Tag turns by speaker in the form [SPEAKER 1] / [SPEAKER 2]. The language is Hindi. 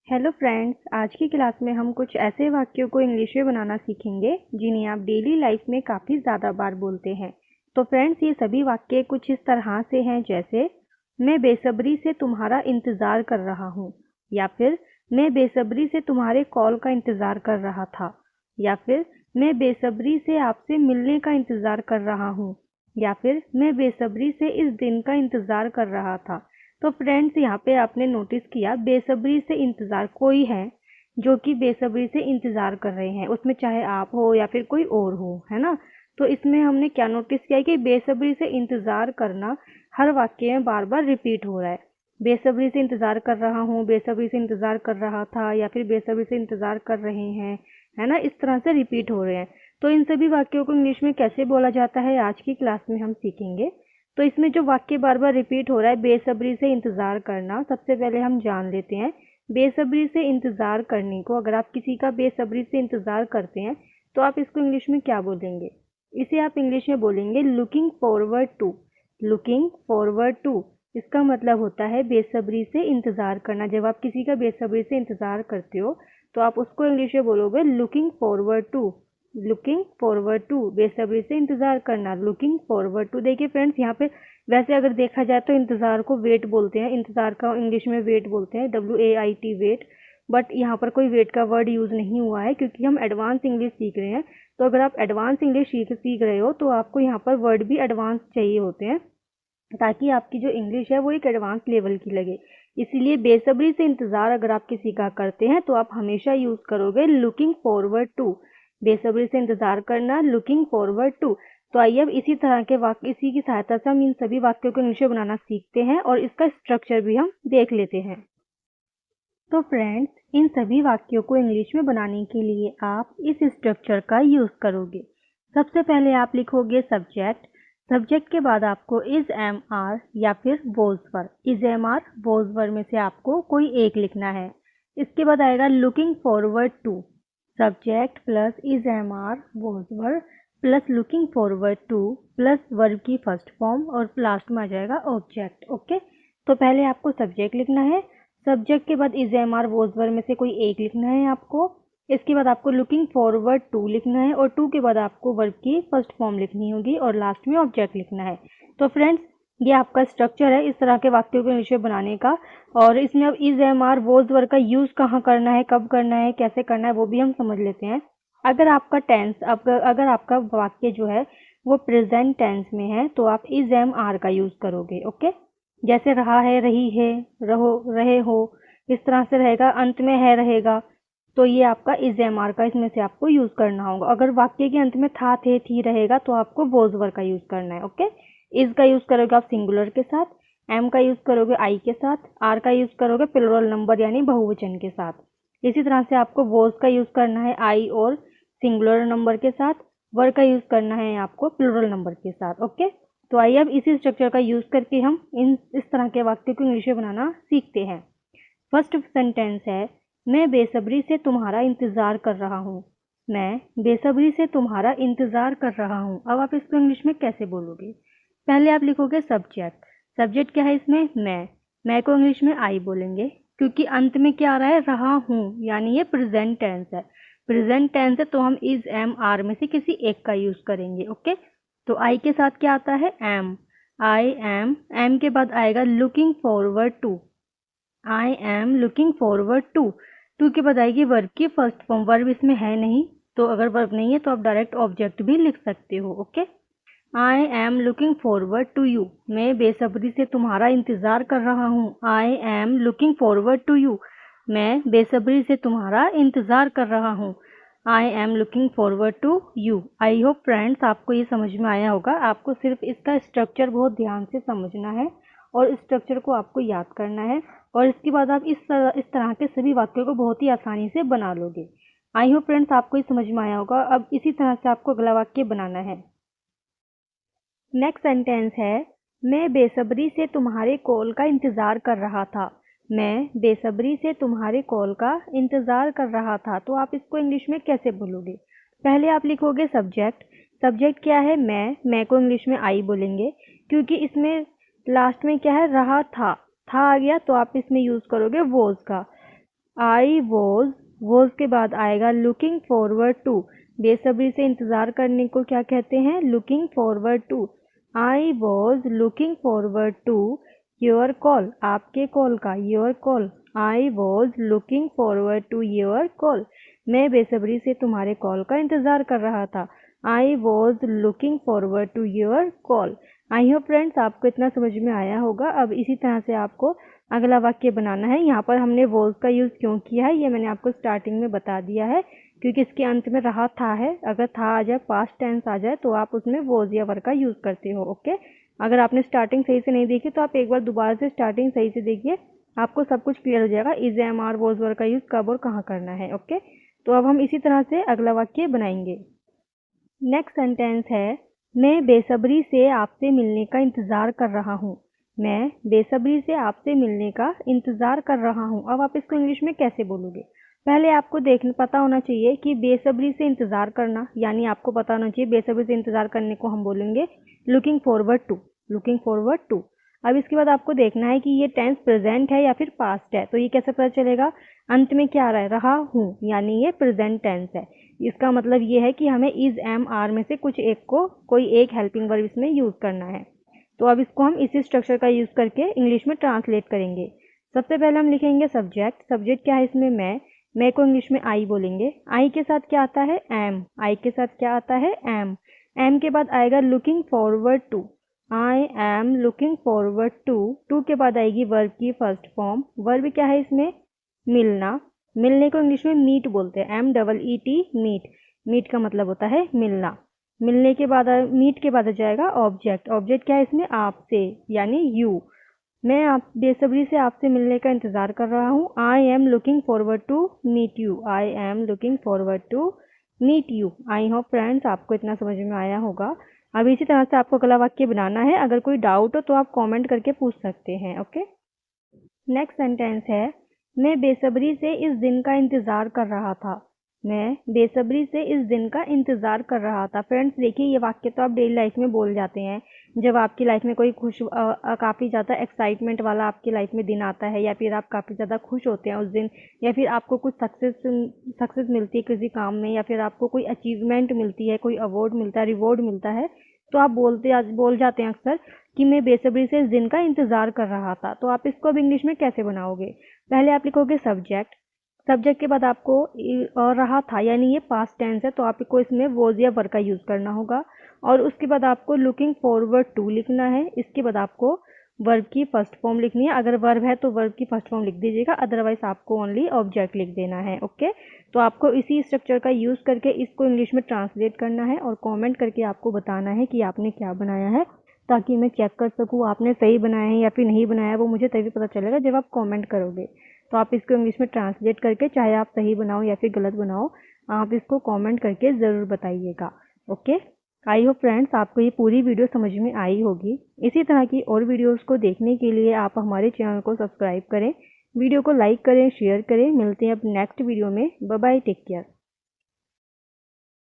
[SPEAKER 1] हेलो फ्रेंड्स, आज की क्लास में हम कुछ ऐसे वाक्यों को इंग्लिश में बनाना सीखेंगे जिन्हें आप डेली लाइफ में काफ़ी ज़्यादा बार बोलते हैं। तो फ्रेंड्स, ये सभी वाक्य कुछ इस तरह से हैं, जैसे मैं बेसब्री से तुम्हारा इंतज़ार कर रहा हूँ, या फिर मैं बेसब्री से तुम्हारे कॉल का इंतज़ार कर रहा था, या फिर मैं बेसब्री से आपसे मिलने का इंतज़ार कर रहा हूँ, या फिर मैं बेसब्री से इस दिन का इंतज़ार कर रहा था। तो फ्रेंड्स, यहाँ पे आपने नोटिस किया बेसब्री से इंतज़ार, कोई है जो कि बेसब्री से इंतज़ार कर रहे हैं, उसमें चाहे आप हो या फिर कोई और हो, है ना। तो इसमें हमने क्या नोटिस किया कि बेसब्री से इंतज़ार करना हर वाक्य में बार बार रिपीट हो रहा है। बेसब्री से इंतज़ार कर रहा हूँ, बेसब्री से इंतज़ार कर रहा था, या फिर बेसब्री से इंतज़ार कर रहे हैं, है ना। इस तरह से रिपीट हो रहे हैं। तो इन सभी वाक्यों को इंग्लिश में कैसे बोला जाता है, आज की क्लास में हम सीखेंगे। तो इसमें जो वाक्य बार बार रिपीट हो रहा है, बेसब्री से इंतज़ार करना, सबसे पहले हम जान लेते हैं। बेसब्री से इंतज़ार करने को, अगर आप किसी का बेसब्री से इंतज़ार करते हैं तो आप इसको इंग्लिश में क्या बोलेंगे? इसे आप इंग्लिश में बोलेंगे looking forward to. Looking forward to, इसका मतलब होता है बेसब्री से इंतज़ार करना। जब आप किसी का बेसब्री से इंतज़ार करते हो तो आप उसको इंग्लिश में बोलोगे looking forward to. Looking forward to, बेसब्री से इंतज़ार करना, लुकिंग फॉरवर्ड टू। देखिए फ्रेंड्स, यहाँ पे वैसे अगर देखा जाए तो इंतज़ार को वेट बोलते हैं, इंतज़ार का इंग्लिश में वेट बोलते हैं, WAIT, वेट। बट यहाँ पर कोई वेट का वर्ड यूज़ नहीं हुआ है, क्योंकि हम एडवांस इंग्लिश सीख रहे हैं। तो अगर आप एडवांस इंग्लिश सीख रहे हो तो आपको यहाँ पर वर्ड भी एडवांस चाहिए होते हैं, ताकि आपकी जो इंग्लिश है वो एक एडवांस लेवल की लगे। इसीलिए बेसब्री से इंतज़ार अगर आप किसी का करते हैं तो आप हमेशा यूज़ करोगे लुकिंग फॉरवर्ड टू। बेसब्री से इंतज़ार करना, लुकिंग फॉरवर्ड टू। तो आइए अब इसी तरह के वाक्य, इसी की सहायता से हम इन सभी वाक्यों को इंग्लिश में बनाना सीखते हैं और इसका स्ट्रक्चर भी हम देख लेते हैं। तो फ्रेंड्स, इन सभी वाक्यों को इंग्लिश में बनाने के लिए आप इस स्ट्रक्चर का यूज़ करोगे। सबसे पहले आप लिखोगे सब्जेक्ट। सब्जेक्ट के बाद आपको इज, एम, आर या फिर was were. Is, am, are, was were में से आपको कोई एक लिखना है। इसके बाद आएगा looking forward to. Subject plus is, am, are, was were plus looking forward to plus verb की फर्स्ट फॉर्म और लास्ट में आ जाएगा ऑब्जेक्ट। ओके, तो पहले आपको सब्जेक्ट लिखना है। सब्जेक्ट के बाद is, am, are, was were में से कोई एक लिखना है आपको। इसके बाद आपको लुकिंग फॉरवर्ड टू लिखना है और टू के बाद आपको वर्ब की फर्स्ट फॉर्म लिखनी होगी और लास्ट में ऑब्जेक्ट लिखना है। तो फ्रेंड्स, ये आपका स्ट्रक्चर है इस तरह के वाक्यों को इंग्लिश में बनाने का। और इसमें अब is, am, are, was verb का यूज़ कहाँ करना है, कब करना है, कैसे करना है, वो भी हम समझ लेते हैं। अगर आपका टेंस, अगर आपका वाक्य जो है वो प्रेजेंट टेंस में है तो आप इज, एम, आर का यूज़ करोगे। ओके, जैसे रहा है, रही है, रहो, रहे हो, इस तरह से रहेगा। अंत में है रहेगा, तो ये आपका इज, एम, आर का इसमें से आपको यूज़ करना होगा। अगर वाक्य के अंत में था, थे, थी रहेगा तो आपको वॉज वर्ब का यूज़ करना है। ओके, इज का यूज़ करोगे आप सिंगुलर के साथ, एम का यूज़ करोगे आई के साथ, आर का यूज़ करोगे प्लुरल नंबर यानी बहुवचन के साथ। इसी तरह से आपको वॉज का यूज़ करना है आई और सिंगुलर नंबर के साथ, वर्ब का यूज़ करना है आपको प्लुरल नंबर के साथ। ओके, तो आइए अब इसी स्ट्रक्चर का यूज़ करके हम इस तरह के वाक्य को इंग्लिश में बनाना सीखते हैं। फर्स्ट सेंटेंस है, मैं बेसब्री से तुम्हारा इंतज़ार कर रहा हूँ। मैं बेसब्री से तुम्हारा इंतज़ार कर रहा हूँ। अब आप इसको इंग्लिश में कैसे बोलोगे? पहले आप लिखोगे सब्जेक्ट। सब्जेक्ट क्या है इसमें? मैं को इंग्लिश में आई बोलेंगे, क्योंकि अंत में क्या आ रहा है? रहा हूँ, यानी ये प्रेजेंट टेंस है। प्रेजेंट टेंस है तो हम इज, एम, आर में से किसी एक का यूज़ करेंगे। ओके, तो आई के साथ क्या आता है? एम। आई एम, एम के बाद आएगा looking forward to. I am looking forward to. To के बाद आएगी वर्ब की फर्स्ट फॉर्म। वर्ब इसमें है नहीं, तो अगर वर्ब नहीं है तो आप डायरेक्ट ऑब्जेक्ट भी लिख सकते हो। Okay, I am looking forward to you. मैं बेसब्री से तुम्हारा इंतज़ार कर रहा हूँ। I am looking forward to you. मैं बेसब्री से तुम्हारा इंतज़ार कर रहा हूँ। I am looking forward to you. I hope friends आपको ये समझ में आया होगा। आपको सिर्फ इसका स्ट्रक्चर बहुत ध्यान से समझना है और स्ट्रक्चर को आपको याद करना है, और इसके बाद आप इस तरह के सभी वाक्यों को बहुत ही आसानी से बना लोगे। आई होप फ्रेंड्स आपको ये समझ में आया होगा। अब इसी तरह से आपको अगला वाक्य बनाना है। नेक्स्ट सेंटेंस है, मैं बेसब्री से तुम्हारे कॉल का इंतज़ार कर रहा था। मैं बेसब्री से तुम्हारे कॉल का इंतज़ार कर रहा था। तो आप इसको इंग्लिश में कैसे बोलोगे? पहले आप लिखोगे सब्जेक्ट। सब्जेक्ट क्या है? मैं को इंग्लिश में आई बोलेंगे, क्योंकि इसमें लास्ट में क्या है? रहा था आ गया, तो आप इसमें यूज़ करोगे वॉज का। आई वॉज के बाद आएगा लुकिंग फॉरवर्ड टू, बेसब्री से इंतज़ार करने को क्या कहते हैं, looking forward to. I was looking forward to your call, आपके कॉल का, your call. I was looking forward to your call, मैं बेसब्री से तुम्हारे कॉल का इंतज़ार कर रहा था। I was looking forward to your call. I hope friends आपको इतना समझ में आया होगा। अब इसी तरह से आपको अगला वाक्य बनाना है। यहाँ पर हमने वॉज का यूज़ क्यों किया है ये मैंने आपको स्टार्टिंग में बता दिया है, क्योंकि इसके अंत में रहा था है। अगर था आ जाए, पास्ट टेंस आ जाए, तो आप उसमें वॉज या वर का यूज़ करते हो। ओके, अगर आपने स्टार्टिंग सही से नहीं देखी तो आप एक बार दोबारा से स्टार्टिंग सही से देखिए, आपको सब कुछ क्लियर हो जाएगा। इज, एम, आर, वॉज, वर का यूज़ कब और कहाँ करना है। ओके, तो अब हम इसी तरह से अगला वाक्य बनाएंगे। नेक्स्ट सेंटेंस है, मैं बेसब्री से आपसे मिलने का इंतज़ार कर रहा हूँ। मैं बेसब्री से आपसे मिलने का इंतज़ार कर रहा हूँ। अब आप इसको इंग्लिश में कैसे बोलोगे? पहले आपको पता होना चाहिए कि बेसब्री से इंतज़ार करना, यानी आपको पता होना चाहिए बेसब्री से इंतज़ार करने को हम बोलेंगे looking forward to, looking forward to. अब इसके बाद आपको देखना है कि ये टेंस प्रेजेंट है या फिर पास्ट है। तो ये कैसे पता चलेगा? अंत में क्या आ रहा है? रहा हूँ, यानी ये प्रेजेंट टेंस है। इसका मतलब ये है कि हमें इज, एम, आर में से कुछ एक को, कोई एक हेल्पिंग वर्ब इसमें यूज़ करना है। तो अब इसको हम इसी स्ट्रक्चर का यूज़ करके इंग्लिश में ट्रांसलेट करेंगे। सबसे पहले हम लिखेंगे सब्जेक्ट। सब्जेक्ट क्या है इसमें? मैं को इंग्लिश में आई बोलेंगे। आई के साथ क्या आता है? एम। आई के साथ क्या आता है? एम। एम के बाद आएगा looking forward to. I am looking forward to. To के बाद आएगी वर्ब की फर्स्ट फॉर्म। वर्ब क्या है इसमें? मिलना। मिलने को इंग्लिश में मीट बोलते हैं, MEET, मीट। मीट का मतलब होता है मिलना। मिलने के बाद मीट के बाद आ जाएगा ऑब्जेक्ट। ऑब्जेक्ट क्या है इसमें? आपसे, यानी यू। मैं आप बेसब्री से आपसे मिलने का इंतज़ार कर रहा हूँ। I am looking forward to meet you. I am looking forward to meet you. I hope friends आपको इतना समझ में आया होगा। अब इसी तरह से आपको अगला वाक्य बनाना है। अगर कोई डाउट हो तो आप कमेंट करके पूछ सकते हैं। ओके, नेक्स्ट सेंटेंस है, मैं बेसब्री से इस दिन का इंतज़ार कर रहा था। मैं बेसब्री से इस दिन का इंतज़ार कर रहा था। फ्रेंड्स देखिए, ये वाक्य तो आप डेली लाइफ में बोल जाते हैं। जब आपकी लाइफ में कोई काफ़ी ज़्यादा एक्साइटमेंट वाला आपकी लाइफ में दिन आता है, या फिर आप काफ़ी ज़्यादा खुश होते हैं उस दिन, या फिर आपको कुछ सक्सेस मिलती है किसी काम में, या फिर आपको कोई अचीवमेंट मिलती है, कोई अवार्ड मिलता है, रिवॉर्ड मिलता है, तो आप बोल जाते हैं अक्सर कि मैं बेसब्री से इस दिन का इंतज़ार कर रहा था। तो आप इसको अब इंग्लिश में कैसे बनाओगे? पहले आप लिखोगे सब्जेक्ट। सब्जेक्ट के बाद आपको और रहा था, यानी ये पास्ट टेंस है, तो आपको इसमें वॉज या वर का यूज़ करना होगा। और उसके बाद आपको लुकिंग फॉरवर्ड टू लिखना है। इसके बाद आपको वर्ब की फर्स्ट फॉर्म लिखनी है। अगर वर्ब है तो वर्ब की फर्स्ट फॉर्म लिख दीजिएगा, अदरवाइज आपको ओनली ऑब्जेक्ट लिख देना है। ओके, तो आपको इसी स्ट्रक्चर का यूज़ करके इसको इंग्लिश में ट्रांसलेट करना है और कमेंट करके आपको बताना है कि आपने क्या बनाया है, ताकि मैं चेक कर सकूँ आपने सही बनाया है या फिर नहीं बनाया है। वो मुझे तभी पता चलेगा जब आप कमेंट करोगे। तो आप इसको इंग्लिश में ट्रांसलेट करके, चाहे आप सही बनाओ या फिर गलत बनाओ, आप इसको कमेंट करके ज़रूर बताइएगा। ओके, आई होप फ्रेंड्स आपको ये पूरी वीडियो समझ में आई होगी। इसी तरह की और वीडियोस को देखने के लिए आप हमारे चैनल को सब्सक्राइब करें, वीडियो को लाइक करें, शेयर करें। मिलते हैं अब नेक्स्ट वीडियो में। Bye bye, take care.